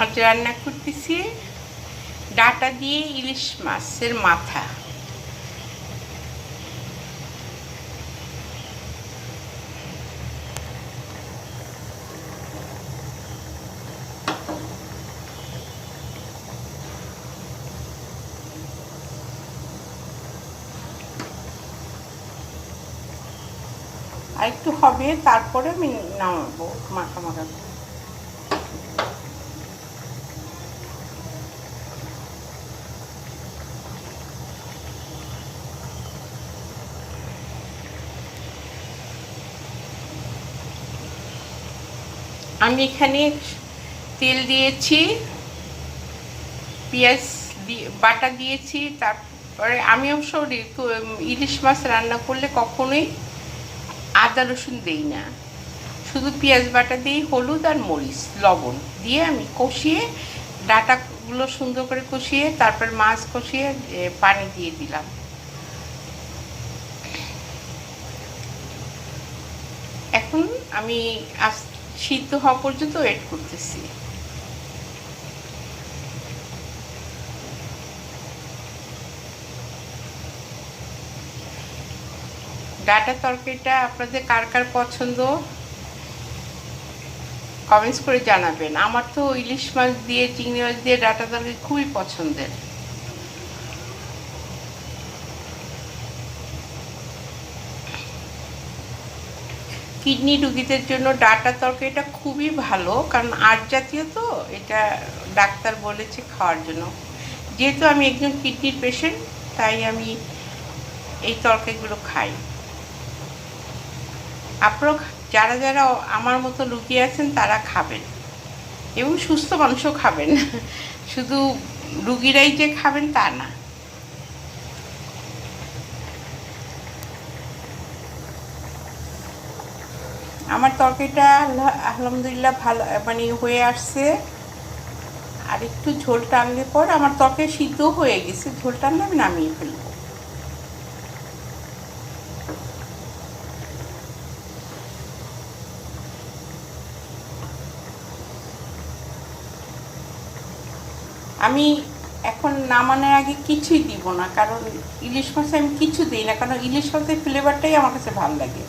আজ রান্না করতেছি ডাটা দিয়ে ইলিশ মাছের মাথা। আর একটু হবে, তারপরে আমি নামাবো মাখা মাখা। আমি এখানে তেল দিয়েছি, পেঁয়াজ বাটা দিয়েছি। তারপরে আমি অবশ্য ইলিশ মাছ রান্না করলে কখনোই আদা রসুন দেই না, শুধু পেঁয়াজ বাটা দিই, হলুদ আর মরিচ লবণ দিয়ে আমি কষিয়ে, ডাটাগুলো সুন্দর করে কষিয়ে, তারপর মাছ কষিয়ে পানি দিয়ে দিলাম। এখন আমি সিদ্ধ হওয়া পর্যন্ত ওয়েট করতেছি। ডাটা তরকারিটা আপনাদের কার কার পছন্দ কমেন্টস করে জানাবেন। আমার তো ইলিশ মাছ দিয়ে, চিংড়ি মাছ দিয়ে ডাটা তরকারি খুবই পছন্দের। কিডনি রুগীদের জন্য ডাটা তরকারিটা খুবই ভালো, কারণ আঁশ জাতীয় তো, এটা ডাক্তার বলেছে খাওয়ার জন্য। যেহেতু আমি একজন কিডনির পেশেন্ট, তাই আমি এই তরকারিগুলো খাই। আপনারা যারা যারা আমার মতো রুগী আছেন তারা খাবেন, এবং সুস্থ মানুষও খাবেন, শুধু রুগীরাই যে খাবেন তা না। আমার তরকারিটা আলহামদুলিল্লাহ ভালো মানে হয়ে আসছে। আর একটু ঝোল টানলে পর আমার তরকারি সিদ্ধ হয়ে গেছে, ঝোল টানলে আমি নামিয়ে ফেলবো। আমি এখন নামানোর আগে কিছুই দিব না, কারণ ইলিশ মাছে আমি কিছু দিই না, কারণ ইলিশ মাছের ফ্লেভারটাই আমার কাছে ভালো লাগে।